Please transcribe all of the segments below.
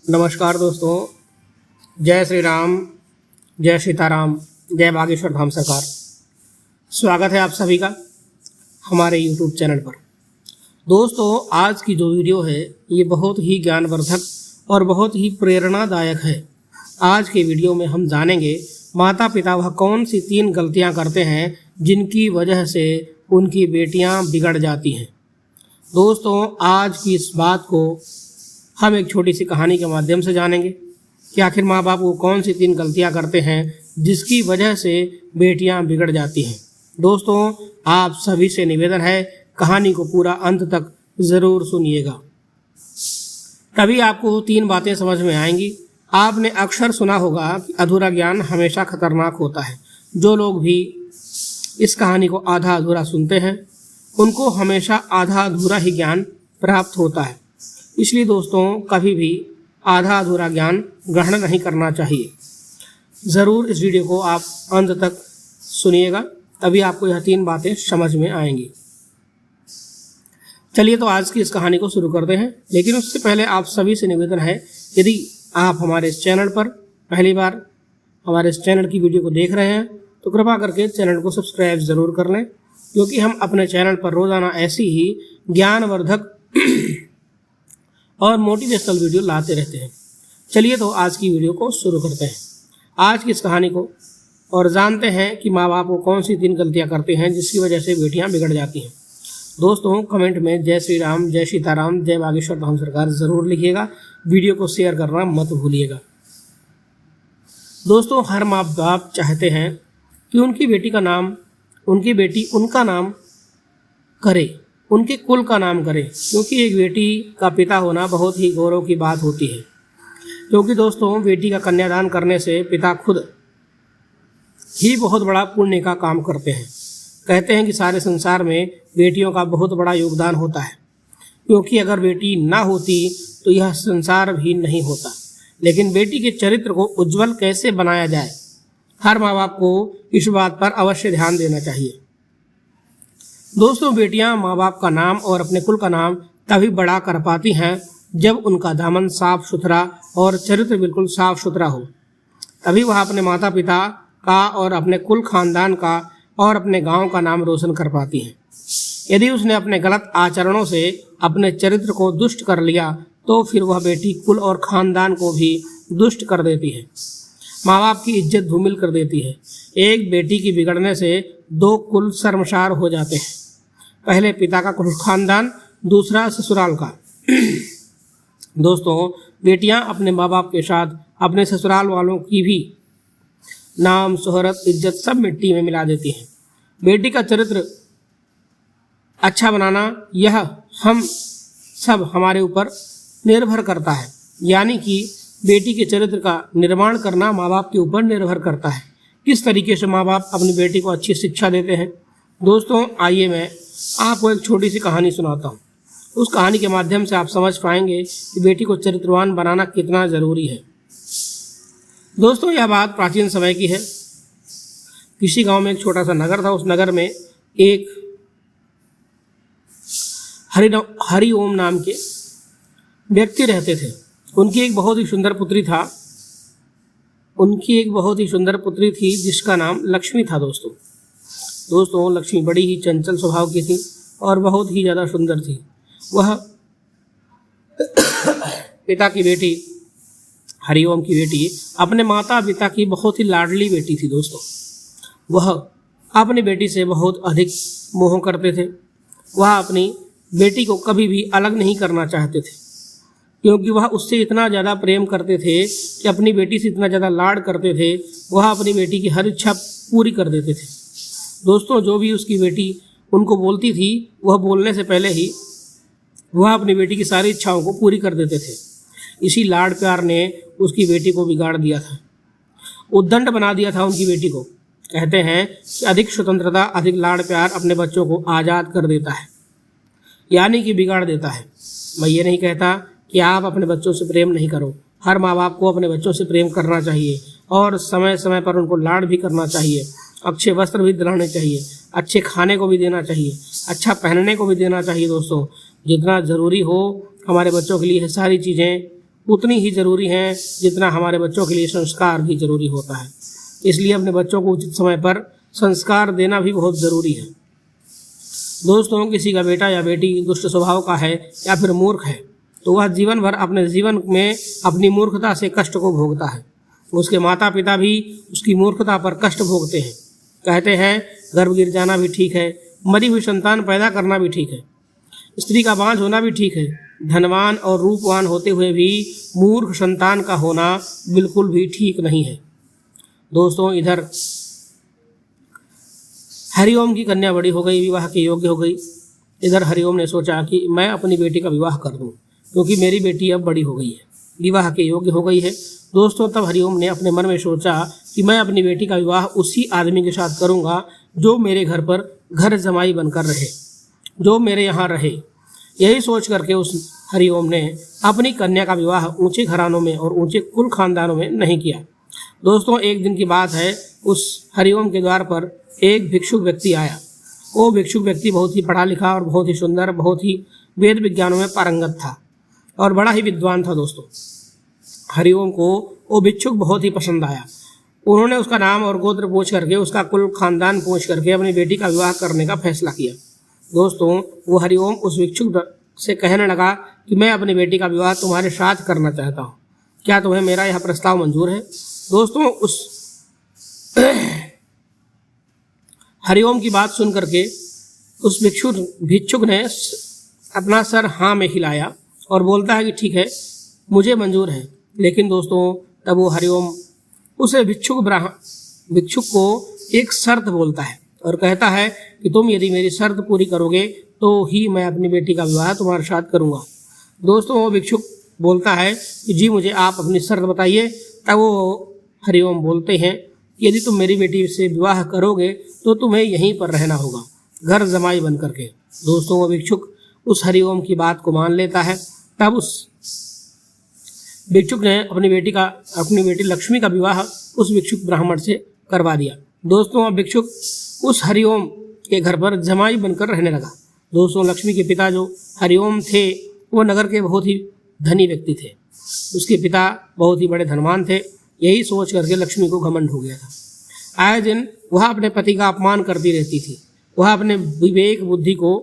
नमस्कार दोस्तों, जय श्री राम, जय सीताराम, जय बागेश्वर धाम सरकार। स्वागत है आप सभी का हमारे YouTube चैनल पर। दोस्तों, आज की जो वीडियो है ये बहुत ही ज्ञानवर्धक और बहुत ही प्रेरणादायक है। आज के वीडियो में हम जानेंगे माता पिता वह कौन सी 3 गलतियां करते हैं जिनकी वजह से उनकी बेटियां बिगड़ जाती हैं। दोस्तों, आज की इस बात को हम एक छोटी सी कहानी के माध्यम से जानेंगे कि आखिर माँ बाप वो कौन सी 3 गलतियां करते हैं जिसकी वजह से बेटियां बिगड़ जाती हैं। दोस्तों, आप सभी से निवेदन है कहानी को पूरा अंत तक ज़रूर सुनिएगा, तभी आपको 3 बातें समझ में आएंगी। आपने अक्सर सुना होगा कि अधूरा ज्ञान हमेशा खतरनाक होता है। जो लोग भी इस कहानी को आधा अधूरा सुनते हैं उनको हमेशा आधा अधूरा ही ज्ञान प्राप्त होता है। इसलिए दोस्तों, कभी भी आधा अधूरा ज्ञान ग्रहण नहीं करना चाहिए। ज़रूर इस वीडियो को आप अंत तक सुनिएगा, तभी आपको यह 3 बातें समझ में आएंगी। चलिए तो आज की इस कहानी को शुरू करते हैं, लेकिन उससे पहले आप सभी से निवेदन है, यदि आप हमारे इस चैनल पर पहली बार हमारे इस चैनल की वीडियो को देख रहे हैं तो कृपा करके चैनल को सब्सक्राइब ज़रूर कर लें, क्योंकि हम अपने चैनल पर रोज़ाना ऐसी ही ज्ञानवर्धक और मोटिवेशनल वीडियो लाते रहते हैं। चलिए तो आज की वीडियो को शुरू करते हैं, आज की इस कहानी को, और जानते हैं कि माँ बाप वो कौन सी 3 गलतियाँ करते हैं जिसकी वजह से बेटियाँ बिगड़ जाती हैं। दोस्तों, कमेंट में जय श्री राम, जय सीताराम, जय बागेश्वर धाम सरकार ज़रूर लिखिएगा। वीडियो को शेयर करना मत भूलिएगा। दोस्तों, हर माँ बाप चाहते हैं कि उनकी बेटी उनका नाम करे, उनके कुल का नाम करे, क्योंकि एक बेटी का पिता होना बहुत ही गौरव की बात होती है। क्योंकि दोस्तों, बेटी का कन्यादान करने से पिता खुद ही बहुत बड़ा पुण्य का काम करते हैं। कहते हैं कि सारे संसार में बेटियों का बहुत बड़ा योगदान होता है, क्योंकि अगर बेटी ना होती तो यह संसार भी नहीं होता। लेकिन बेटी के चरित्र को उज्जवल कैसे बनाया जाए, हर माँ बाप को इस बात पर अवश्य ध्यान देना चाहिए। दोस्तों, बेटियां माँ बाप का नाम और अपने कुल का नाम तभी बड़ा कर पाती हैं जब उनका दामन साफ सुथरा और चरित्र बिल्कुल साफ सुथरा हो। तभी वह अपने माता पिता का और अपने कुल खानदान का और अपने गांव का नाम रोशन कर पाती हैं। यदि उसने अपने गलत आचरणों से अपने चरित्र को दुष्ट कर लिया तो फिर वह बेटी कुल और खानदान को भी दुष्ट कर देती है, माँ बाप की इज्जत धूमिल कर देती है। एक बेटी की बिगड़ने से 2 कुल शर्मसार हो जाते हैं, पहले पिता का कुल खानदान, दूसरा ससुराल का। दोस्तों, बेटियां अपने माँ बाप के साथ अपने ससुराल वालों की भी नाम, शोहरत, इज्जत सब मिट्टी में मिला देती हैं। बेटी का चरित्र अच्छा बनाना यह हम सब हमारे ऊपर निर्भर करता है, यानी कि बेटी के चरित्र का निर्माण करना माँ बाप के ऊपर निर्भर करता है। किस तरीके से माँ बाप अपनी बेटी को अच्छी शिक्षा देते हैं। दोस्तों, आइए मैं आपको एक छोटी सी कहानी सुनाता हूँ। उस कहानी के माध्यम से आप समझ पाएंगे कि बेटी को चरित्रवान बनाना कितना ज़रूरी है। दोस्तों, यह बात प्राचीन समय की है। किसी गांव में एक छोटा सा नगर था। उस नगर में एक हरि ओम नाम के व्यक्ति रहते थे। उनकी एक बहुत ही सुंदर पुत्री थी जिसका नाम लक्ष्मी था। दोस्तों, लक्ष्मी बड़ी ही चंचल स्वभाव की थी और बहुत ही ज़्यादा सुंदर थी। वह पिता की बेटी, हरिओम की बेटी, अपने माता पिता की बहुत ही लाडली बेटी थी। दोस्तों, वह अपनी बेटी से बहुत अधिक मोह करते थे। वह अपनी बेटी को कभी भी अलग नहीं करना चाहते थे, क्योंकि वह उससे इतना ज़्यादा प्रेम करते थे कि अपनी बेटी से इतना ज़्यादा लाड करते थे, वह अपनी बेटी की हर इच्छा पूरी कर देते थे। दोस्तों, जो भी उसकी बेटी उनको बोलती थी, वह बोलने से पहले ही वह अपनी बेटी की सारी इच्छाओं को पूरी कर देते थे। इसी लाड प्यार ने उसकी बेटी को बिगाड़ दिया था, उद्दंड बना दिया था उनकी बेटी को। कहते हैं कि अधिक स्वतंत्रता, अधिक लाड प्यार अपने बच्चों को आज़ाद कर देता है, यानी कि बिगाड़ देता है। मैं ये नहीं कहता कि आप अपने बच्चों से प्रेम नहीं करो। हर माँ बाप को अपने बच्चों से प्रेम करना चाहिए और समय समय पर उनको लाड भी करना चाहिए। अच्छे वस्त्र भी दिलाने चाहिए, अच्छे खाने को भी देना चाहिए, अच्छा पहनने को भी देना चाहिए। दोस्तों, जितना ज़रूरी हो हमारे बच्चों के लिए सारी चीज़ें उतनी ही ज़रूरी हैं जितना हमारे बच्चों के लिए संस्कार भी ज़रूरी होता है। इसलिए अपने बच्चों को उचित समय पर संस्कार देना भी बहुत ज़रूरी है। दोस्तों, किसी का बेटा या बेटी दुष्ट स्वभाव का है या फिर मूर्ख है तो वह जीवन भर अपने जीवन में अपनी मूर्खता से कष्ट को भोगता है। उसके माता पिता भी उसकी मूर्खता पर कष्ट भोगते हैं। कहते हैं गर्भ गिर जाना भी ठीक है, मरी हुई संतान पैदा करना भी ठीक है, स्त्री का बांझ होना भी ठीक है, धनवान और रूपवान होते हुए भी मूर्ख संतान का होना बिल्कुल भी ठीक नहीं है। दोस्तों, इधर हरिओम की कन्या बड़ी हो गई, विवाह के योग्य हो गई। इधर हरिओम ने सोचा कि मैं अपनी बेटी का विवाह कर दूं, क्योंकि मेरी बेटी अब बड़ी हो गई है, विवाह के योग्य हो गई है। दोस्तों, तब हरिओम ने अपने मन में सोचा कि मैं अपनी बेटी का विवाह उसी आदमी के साथ करूंगा जो मेरे घर पर घर जमाई बनकर रहे, जो मेरे यहाँ रहे। यही सोच करके उस हरिओम ने अपनी कन्या का विवाह ऊंचे घरानों में और ऊंचे कुल खानदानों में नहीं किया। दोस्तों, एक दिन की बात है, उस हरिओम के द्वार पर एक भिक्षुक व्यक्ति आया। वो भिक्षुक व्यक्ति बहुत ही पढ़ा लिखा और बहुत ही सुंदर, बहुत ही वेद विज्ञानों में पारंगत था और बड़ा ही विद्वान था। दोस्तों, हरिओम को वो भिक्षुक बहुत ही पसंद आया। उन्होंने उसका नाम और गोत्र पूछ करके, उसका कुल खानदान पूछ करके अपनी बेटी का विवाह करने का फैसला किया। दोस्तों, वो हरिओम उस भिक्षुक से कहने लगा कि मैं अपनी बेटी का विवाह तुम्हारे साथ करना चाहता हूँ, क्या तुम्हें मेरा यह प्रस्ताव मंजूर है? दोस्तों, उस हरिओम की बात सुन करके उस भिक्षुक ने अपना सर हाँ में हिलाया और बोलता है कि ठीक है, मुझे मंजूर है। लेकिन दोस्तों, तब वो हरिओम उसे भिक्षुक को एक शर्त बोलता है और कहता है कि तुम यदि मेरी शर्त पूरी करोगे तो ही मैं अपनी बेटी का विवाह तुम्हारे साथ करूँगा। दोस्तों, वो भिक्षुक बोलता है कि जी मुझे आप अपनी शर्त बताइए। तब वो हरिओम बोलते हैं यदि तुम मेरी बेटी से विवाह करोगे तो तुम्हें यहीं पर रहना होगा, घर जमाई बन करके। दोस्तों, वो भिक्षुक उस हरिओम की बात को मान लेता है। तब उस भिक्षुक ने अपनी बेटी लक्ष्मी का विवाह उस भिक्षुक ब्राह्मण से करवा दिया। दोस्तों, अब भिक्षुक उस हरिओम के घर पर जमाई बनकर रहने लगा। दोस्तों, लक्ष्मी के पिता जो हरिओम थे वो नगर के बहुत ही धनी व्यक्ति थे। उसके पिता बहुत ही बड़े धनवान थे। यही सोच करके लक्ष्मी को घमंड हो गया था। आए दिन वह अपने पति का अपमान करती रहती थी। वह अपने विवेक बुद्धि को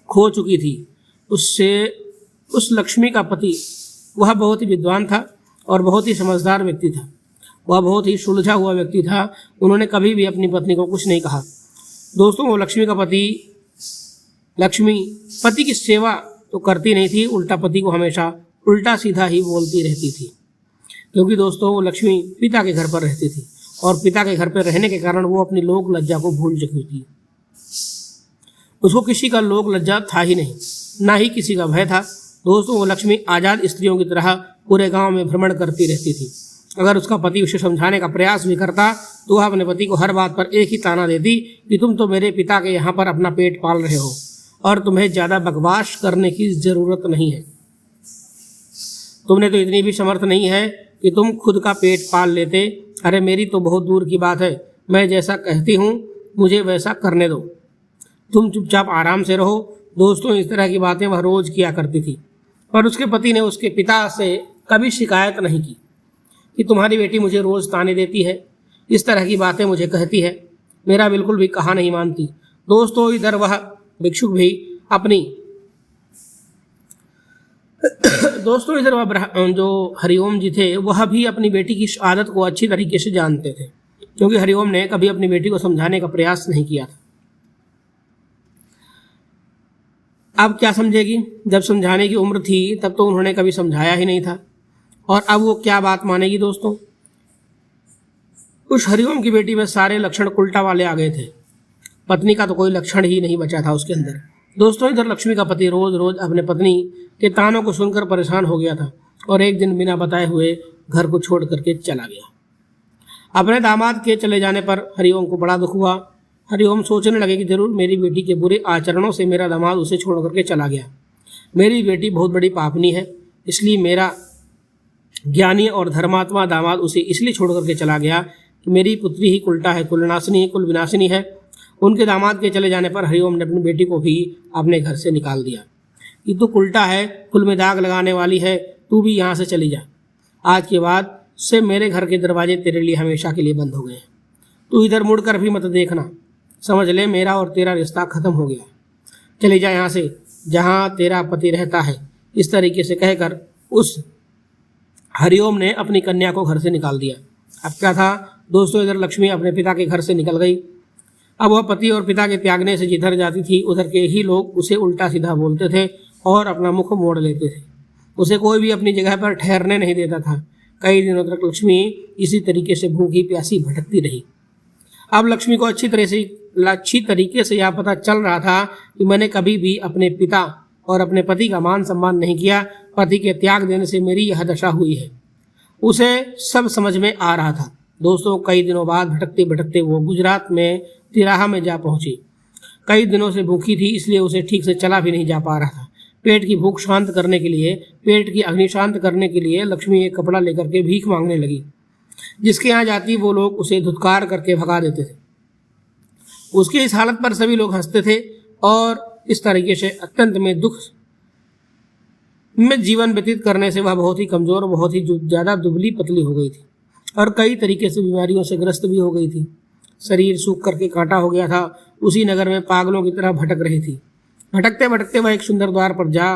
खो चुकी थी। उस लक्ष्मी का पति वह बहुत ही विद्वान था और बहुत ही समझदार व्यक्ति था। वह बहुत ही सुलझा हुआ व्यक्ति था। उन्होंने कभी भी अपनी पत्नी को कुछ नहीं कहा। दोस्तों, वो लक्ष्मी पति की सेवा तो करती नहीं थी, उल्टा पति को हमेशा उल्टा सीधा ही बोलती रहती थी। क्योंकि दोस्तों, वो लक्ष्मी पिता के घर पर रहती थी और पिता के घर पर रहने के कारण वो अपनी लोक लज्जा को भूल चुकी थी। उसको किसी का लोक लज्जा था ही नहीं, ना ही किसी का भय था। दोस्तों, वो लक्ष्मी आज़ाद स्त्रियों की तरह पूरे गांव में भ्रमण करती रहती थी। अगर उसका पति उसे समझाने का प्रयास भी करता तो वह अपने पति को हर बात पर एक ही ताना देती कि तुम तो मेरे पिता के यहाँ पर अपना पेट पाल रहे हो और तुम्हें ज़्यादा बकवास करने की ज़रूरत नहीं है। तुमने तो इतनी भी समर्थ नहीं है कि तुम खुद का पेट पाल लेते। अरे मेरी तो बहुत दूर की बात है, मैं जैसा कहती हूँ मुझे वैसा करने दो, तुम चुपचाप आराम से रहो। दोस्तों, इस तरह की बातें वह रोज़ किया करती थी। पर उसके पति ने उसके पिता से कभी शिकायत नहीं की कि तुम्हारी बेटी मुझे रोज़ ताने देती है, इस तरह की बातें मुझे कहती है, मेरा बिल्कुल भी कहा नहीं मानती। दोस्तों, इधर वह भिक्षुक भी वह जो हरिओम जी थे वह भी अपनी बेटी की इस आदत को अच्छी तरीके से जानते थे, क्योंकि हरिओम ने कभी अपनी बेटी को समझाने का प्रयास नहीं किया था। अब क्या समझेगी, जब समझाने की उम्र थी तब तो उन्होंने कभी समझाया ही नहीं था, और अब वो क्या बात मानेगी। दोस्तों, उस हरिओम की बेटी में सारे लक्षण उल्टा वाले आ गए थे। पत्नी का तो कोई लक्षण ही नहीं बचा था उसके अंदर। दोस्तों, इधर लक्ष्मी का पति रोज रोज अपने पत्नी के तानों को सुनकर परेशान हो गया था और एक दिन बिना बताए हुए घर को छोड़ करके चला गया। अपने दामाद के चले जाने पर हरिओम को बड़ा दुख हुआ। हरिओम सोचने लगे कि जरूर मेरी बेटी के बुरे आचरणों से मेरा दामाद उसे छोड़ करके चला गया। मेरी बेटी बहुत बड़ी पापनी है, इसलिए मेरा ज्ञानी और धर्मात्मा दामाद उसे इसलिए छोड़ करके चला गया कि मेरी पुत्री ही उल्टा है, कुलनाशिनी है, कुल विनाशिनी है। उनके दामाद के चले जाने पर हरिओम ने अपनी बेटी को भी अपने घर से निकाल दिया कि तू उल्टा है, कुल में दाग लगाने वाली है, तू भी यहाँ से चली जा। आज के बाद से मेरे घर के दरवाजे तेरे लिए हमेशा के लिए बंद हो गए हैं। तू इधर मुड़ कर भी मत देखना, समझ ले मेरा और तेरा रिश्ता खत्म हो गया। चली जा यहाँ से जहाँ तेरा पति रहता है। इस तरीके से कहकर उस हरिओम ने अपनी कन्या को घर से निकाल दिया। अब क्या था दोस्तों, इधर लक्ष्मी अपने पिता के घर से निकल गई। अब वह पति और पिता के त्यागने से जिधर जाती थी उधर के ही लोग उसे उल्टा सीधा बोलते थे और अपना मुख मोड़ लेते थे। उसे कोई भी अपनी जगह पर ठहरने नहीं देता था। कई दिनों तक लक्ष्मी इसी तरीके से भूखी प्यासी भटकती रही। अब लक्ष्मी को अच्छी तरीके से यह पता चल रहा था कि मैंने कभी भी अपने पिता और अपने पति का मान सम्मान नहीं किया। पति के त्याग देने से मेरी यह दशा हुई है। उसे सब समझ में आ रहा था। दोस्तों, कई दिनों बाद भटकते भटकते वो गुजरात में तिराहा में जा पहुंची। कई दिनों से भूखी थी, इसलिए उसे ठीक से चला भी नहीं जा पा रहा था। पेट की भूख शांत करने के लिए, पेट की अग्नि शांत करने के लिए लक्ष्मी एक कपड़ा लेकर के भीख मांगने लगी। जिसके यहाँ जाती वो लोग उसे धुतकार करके भगा देते थे। उसकी इस हालत पर सभी लोग हंसते थे और इस तरीके से अत्यंत में दुख में जीवन व्यतीत करने से वह बहुत ही कमज़ोर, बहुत ही ज़्यादा दुबली पतली हो गई थी और कई तरीके से बीमारियों से ग्रस्त भी हो गई थी। शरीर सूख करके कांटा हो गया था। उसी नगर में पागलों की तरह भटक रही थी। भटकते भटकते वह एक सुंदर द्वार पर जा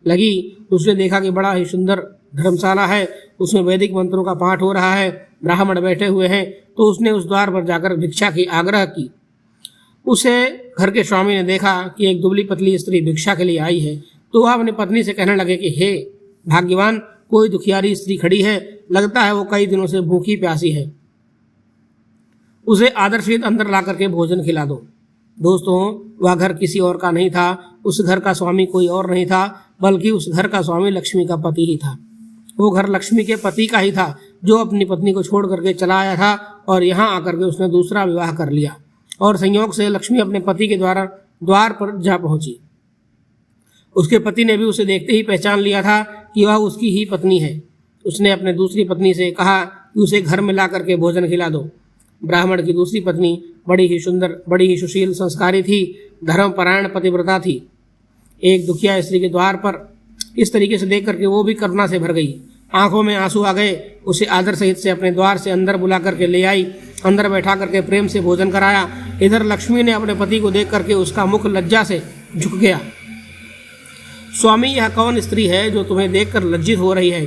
लगी। उसने देखा कि बड़ा ही सुंदर धर्मशाला है, उसमें वैदिक मंत्रों का पाठ हो रहा है, ब्राह्मण बैठे हुए हैं। तो उसने उस द्वार पर जाकर भिक्षा की आग्रह की। उसे घर के स्वामी ने देखा कि एक दुबली पतली स्त्री भिक्षा के लिए आई है, तो वह अपनी पत्नी से कहने लगे कि हे भाग्यवान, कोई दुखियारी स्त्री खड़ी है, लगता है वो कई दिनों से भूखी प्यासी है, उसे आदर सहित अंदर ला करके भोजन खिला दो। दोस्तों, वह घर किसी और का नहीं था। उस घर का स्वामी कोई और नहीं था, बल्कि उस घर का स्वामी लक्ष्मी का पति ही था। वो घर लक्ष्मी के पति का ही था, जो अपनी पत्नी को छोड़ करके चला आया था और यहाँ आकर के उसने दूसरा विवाह कर लिया और संयोग से लक्ष्मी अपने पति के द्वार पर जा पहुंची। उसके पति ने भी उसे देखते ही पहचान लिया था कि वह उसकी ही पत्नी है। उसने अपने दूसरी पत्नी से कहा कि उसे घर में ला करके भोजन खिला दो। ब्राह्मण की दूसरी पत्नी बड़ी ही सुंदर, बड़ी ही सुशील, संस्कारी थी, धर्मपरायण पतिव्रता थी। एक दुखिया स्त्री के द्वार पर इस तरीके से देख करके वो भी करुणा से भर गई। आंखों में आंसू आ गए। उसे आदर सहित से अपने द्वार से अंदर बुला करके ले आई, अंदर बैठा करके प्रेम से भोजन कराया। इधर लक्ष्मी ने अपने पति को देख करके उसका मुख लज्जा से झुक गया। स्वामी, यह कौन स्त्री है जो तुम्हें देखकर लज्जित हो रही है?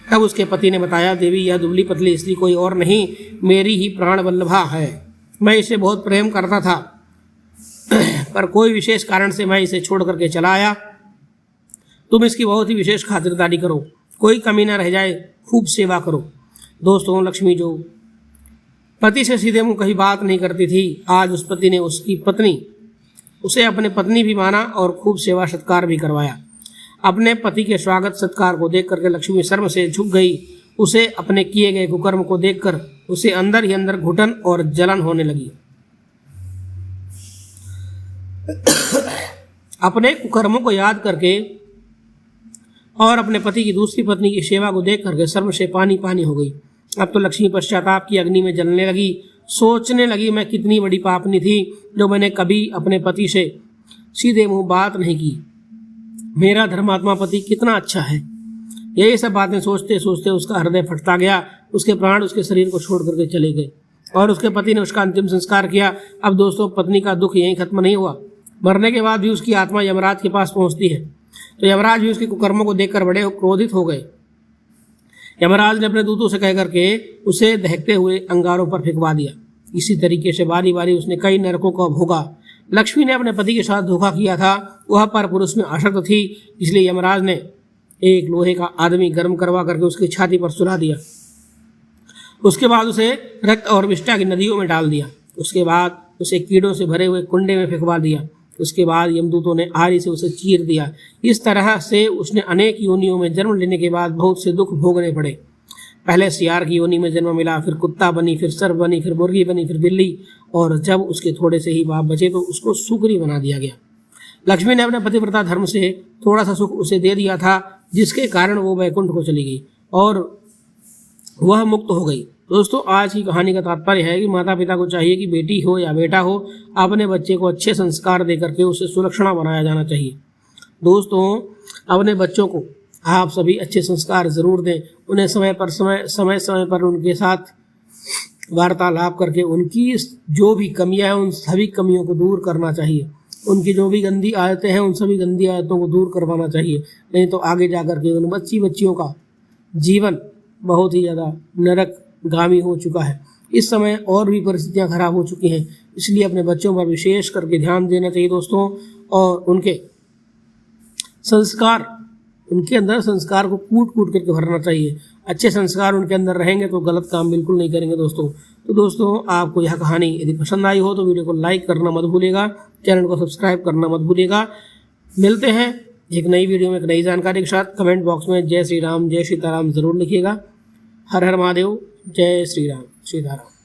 तब उसके पति ने बताया, देवी, यह दुबली पतली स्त्री कोई और नहीं, मेरी ही प्राण वल्लभा है। मैं इसे बहुत प्रेम करता था, पर कोई विशेष कारण से मैं इसे छोड़ करके चला आया। तुम इसकी बहुत ही विशेष खातिरदारी करो, कोई कमी न रह जाए, खूब सेवा करो। दोस्तों, लक्ष्मी जो पति से सीधे मुंह कहीं बात नहीं करती थी, आज उस पति ने उसे अपने पत्नी भी माना और खूब सेवा सत्कार भी करवाया। अपने पति के स्वागत सत्कार को देख करके लक्ष्मी शर्म से झुक गई। उसे अपने किए गए कुकर्म को देखकर उसे अंदर ही अंदर घुटन और जलन होने लगी। अपने कुकर्मों को याद करके और अपने पति की दूसरी पत्नी की सेवा को देख करके शर्म से पानी पानी हो गई। अब तो लक्ष्मी पश्चाताप की अग्नि में जलने लगी। सोचने लगी, मैं कितनी बड़ी पापनी थी जो मैंने कभी अपने पति से सीधे मुंह बात नहीं की। मेरा धर्मात्मा पति कितना अच्छा है। यही सब बातें सोचते सोचते उसका हृदय फटता गया। उसके प्राण उसके शरीर को छोड़ करके चले गए और उसके पति ने उसका अंतिम संस्कार किया। अब दोस्तों, पत्नी का दुख यहीं खत्म नहीं हुआ। मरने के बाद भी उसकी आत्मा यमराज के पास पहुंचती है, तो यमराज भी उसके कुकर्मों को देखकर बड़े क्रोधित हो गए। यमराज ने अपने दूतों से कह करके उसे दहकते हुए अंगारों पर फेंकवा दिया। इसी तरीके से बारी बारी उसने कई नरकों को भोगा। लक्ष्मी ने अपने पति के साथ धोखा किया था, वह पर पुरुष में आसक्त थी, इसलिए यमराज ने एक लोहे का आदमी गर्म करवा करके उसकी छाती पर सुला दिया। उसके बाद उसे रक्त और विष्ठा की नदियों में डाल दिया। उसके बाद उसे कीड़ों से भरे हुए कुंडे में फेंकवा दिया। उसके बाद यमदूतों ने आरी से उसे चीर दिया। इस तरह से उसने अनेक योनियों में जन्म लेने के बाद बहुत से दुख भोगने पड़े। पहले सियार की योनि में जन्म मिला, फिर कुत्ता बनी, फिर सर्प बनी, फिर मुर्गी बनी, फिर बिल्ली, और जब उसके थोड़े से ही बाप बचे तो उसको सुकरी बना दिया गया। लक्ष्मी ने अपने पतिव्रता धर्म से थोड़ा सा सुख उसे दे दिया था, जिसके कारण वो वैकुंठ को चली गई और वह मुक्त हो गई। दोस्तों, आज की कहानी का तात्पर्य है कि माता पिता को चाहिए कि बेटी हो या बेटा हो, अपने बच्चे को अच्छे संस्कार दे करके उसे सुलक्षणा बनाया जाना चाहिए। दोस्तों, अपने बच्चों को आप सभी अच्छे संस्कार ज़रूर दें। उन्हें समय समय पर उनके साथ वार्तालाप करके उनकी जो भी कमियां हैं उन सभी कमियों को दूर करना चाहिए। उनकी जो भी गंदी आदतें हैं उन सभी गंदी आदतों को दूर करवाना चाहिए, नहीं तो आगे जा कर के उन बच्चियों का जीवन बहुत ही ज़्यादा नरकगामी हो चुका है। इस समय और भी परिस्थितियां खराब हो चुकी हैं, इसलिए अपने बच्चों पर विशेष करके ध्यान देना चाहिए दोस्तों। और उनके संस्कार, उनके अंदर संस्कार को कूट कूट करके भरना चाहिए। अच्छे संस्कार उनके अंदर रहेंगे तो गलत काम बिल्कुल नहीं करेंगे दोस्तों। तो दोस्तों, आपको यह कहानी यदि पसंद आई हो तो वीडियो को लाइक करना मत भूलिएगा, चैनल को सब्सक्राइब करना मत भूलिएगा। मिलते हैं एक नई वीडियो में एक नई जानकारी के साथ। कमेंट बॉक्स में जय श्री राम, जय सीताराम ज़रूर लिखिएगा। हर हर महादेव, जय श्री राम, सीताराम।